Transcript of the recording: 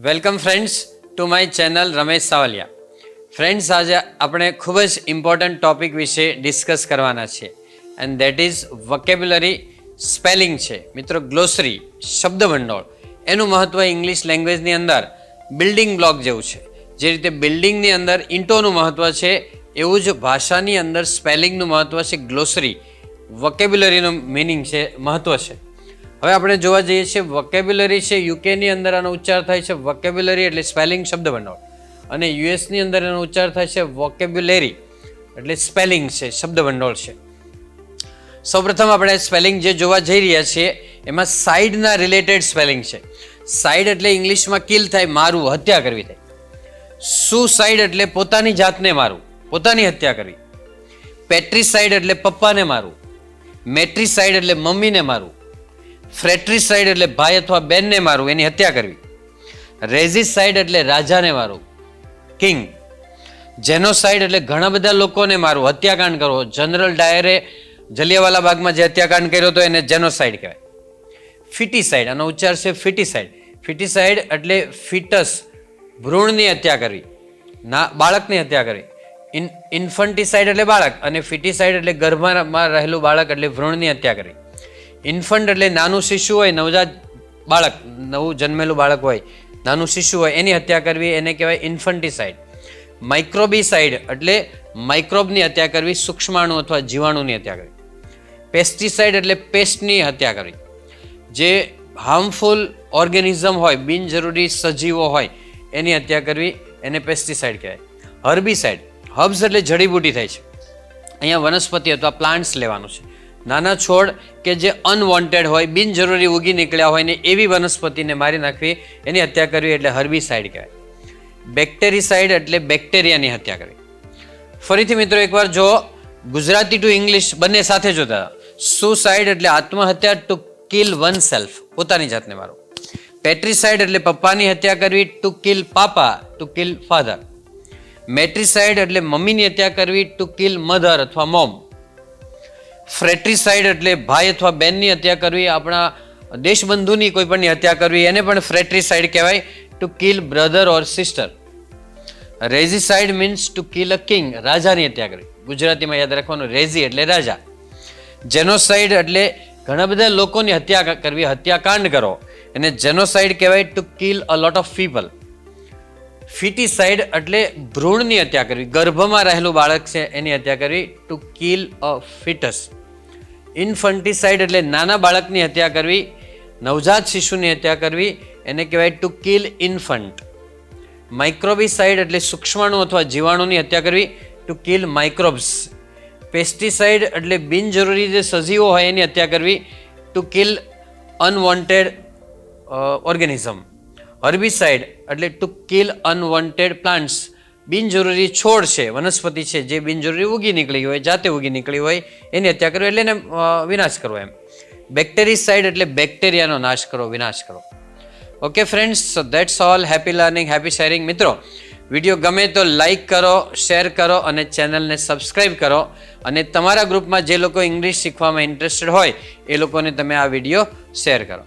Welcome friends to my channel Ramesh Savaliya. Friends, આજે આપણે ખૂબ જ ઇમ્પોર્ટન્ટ ટોપિક વિશે ડિસ્કસ કરવાના છીએ and that is vocabulary. Spelling છે મિત્રો, ગ્લોસરી, શબ્દભંડોળ. એનું મહત્ત્વ ઇંગ્લિશ લેંગ્વેજની અંદર બિલ્ડિંગ બ્લોક જેવું છે. જે રીતે બિલ્ડિંગની અંદર ઈંટોનું મહત્ત્વ છે, એવું જ ભાષાની અંદર સ્પેલિંગનું મહત્ત્વ છે. ગ્લોસરી, વોકેબ્યુલરીનું મિનિંગ છે, મહત્ત્વ છે. હવે આપણે જોવા જઈએ છીએ વોકેબ્યુલરી છે, યુકેની અંદર આનો ઉચ્ચાર થાય છે વોકેબ્યુલરી એટલે સ્પેલિંગ શબ્દભંડોળ, અને યુએસની અંદર એનો ઉચ્ચાર થાય છે વોકેબ્યુલેરી એટલે સ્પેલિંગ છે, શબ્દભંડોળ છે. સૌપ્રથમ આપણે સ્પેલિંગ જે જોવા જઈ રહ્યા છીએ એમાં સાઈડના રિલેટેડ સ્પેલિંગ છે. સાઈડ એટલે ઇંગ્લિશમાં કિલ થાય, મારવું, હત્યા કરવી થાય. સુસાઇડ એટલે પોતાની જાતને મારવું, પોતાની હત્યા કરવી. પેટ્રીસાઇડ એટલે પપ્પાને મારવું. મેટ્રીસાઇડ એટલે મમ્મીને મારવું. ફ્રેટ્રીસાઇડ એટલે ભાઈ અથવા બેનને મારવું, એની હત્યા કરવી. રેઝિસાઇડ એટલે રાજાને મારવું, કિંગ. જેનોસાઇડ એટલે ઘણા બધા લોકોને મારવું, હત્યાકાંડ કરવો. જનરલ ડાયરે જલિયાવાલા બાગમાં જે હત્યાકાંડ કર્યો હતો એને જેનોસાઇડ કહેવાય. ફિટીસાઇડ, આનો ઉચ્ચાર છે ફિટીસાઇડ. ફિટીસાઇડ એટલે ફિટસ, ભ્રૂણની હત્યા કરવી, બાળકની હત્યા કરવી. ઇન્ફન્ટીસાઇડ એટલે બાળક, અને ફિટીસાઇડ એટલે ગર્ભમાં રહેલું બાળક એટલે ભ્રૂણની હત્યા કરવી. ઇન્ફન્ટ એટલે નાનું શિશુ હોય, નવજાત બાળક, નવું જન્મેલું બાળક હોય, નાનું શિશુ હોય, એની હત્યા કરવી, એને કહેવાય ઇન્ફન્ટીસાઇડ. માઇક્રોબીસાઇડ એટલે માઇક્રોબની હત્યા કરવી, સૂક્ષ્માણુ અથવા જીવાણુની હત્યા કરવી. પેસ્ટિસાઇડ એટલે પેસ્ટની હત્યા કરવી. જે હાર્મફુલ ઓર્ગેનિઝમ હોય, બિનજરૂરી સજીવો હોય, એની હત્યા કરવી, એને પેસ્ટિસાઇડ કહેવાય. હર્બીસાઇડ, હર્બ્સ એટલે જડીબુટી થાય છે. અહીંયા વનસ્પતિ અથવા પ્લાન્ટ્સ લેવાનું છે. નાના છોડ કે જે અનવોન્ટેડ હોય, બિનજરૂરી ઉગી નીકળ્યા હોય ને એવી વનસ્પતિને મારી નાખવી, એની હત્યા કરવી એટલે હર્બીસાઇડ કહેવાય. બેક્ટેરિસાઇડ એટલે બેક્ટેરિયાની હત્યા કરવી. ફરીથી મિત્રો એકવાર જો ગુજરાતી ટુ ઇંગ્લિશ બંને સાથે જોતા. સુસાઇડ એટલે આત્મહત્યા, ટુ કિલ વન સેલ્ફ, પોતાની જાતને મારો. પેટ્રીસાઇડ એટલે પપ્પાની હત્યા કરવી, to kill papa, to kill father. Matricide એટલે મમ્મીની હત્યા કરવી, ટુ કિલ મધર અથવા મોમ. ફ્રેટ્રીસાઇડ એટલે ભાઈ અથવા બેનની હત્યા કરવી, આપણા દેશબંધુની કોઈ પણની હત્યા કરવી, એને પણ ફ્રેટ્રીસાઇડ કહેવાય, to kill brother or sister. Regicide means to kill a king, રાજાની હત્યા કરવી. ગુજરાતીમાં યાદ રાખવાનું, રેઝી એટલે રાજા. જેનોસાઇડ એટલે ઘણા બધા લોકોની હત્યા કરવી, હત્યાકાંડ કરો, એને જેનોસાઇડ કહેવાય, to kill a lot of people. Foeticide એટલે ભ્રૂણની હત્યા કરવી, ગર્ભમાં રહેલું બાળક છે એની હત્યા કરવી, ટુ કિલ અ ફિટસ. ઇન્ફન્ટીસાઇડ એટલે નાના બાળકની હત્યા કરવી, નવજાત શિશુની હત્યા કરવી, એને કહેવાય ટુ કિલ ઇન્ફન્ટ. માઇક્રોબીસાઇડ એટલે સૂક્ષ્માણુ અથવા જીવાણુની હત્યા કરવી, ટુ કિલ માઇક્રોબ્સ. પેસ્ટિસાઇડ એટલે બિનજરૂરી જે સજીવો હોય એની હત્યા કરવી, ટુ કિલ અનવોન્ટેડ ઓર્ગેનિઝમ. હર્બીસાઇડ એટલે ટુ કિલ અનવોન્ટેડ પ્લાન્ટ્સ, બિનજરૂરી છોડ છે, વનસ્પતિ છે જે બિનજરૂરી ઉગી નીકળી હોય, જાતે ઉગી નીકળી હોય, એની હત્યા કરવી એટલે એને વિનાશ કરવો એમ. બેક્ટેરિસાઇડ એટલે બેક્ટેરિયાનો નાશ કરો, વિનાશ કરો. Okay friends, so that's all. Happy learning, happy sharing. મિત્રો, વિડીયો ગમે તો લાઈક કરો, શેર કરો અને ચેનલને સબસ્ક્રાઈબ કરો. અને તમારા ગ્રુપમાં જે લોકો ઇંગ્લિશ શીખવામાં ઇન્ટરેસ્ટેડ હોય એ લોકોને તમે આ વિડીયો શેર કરો.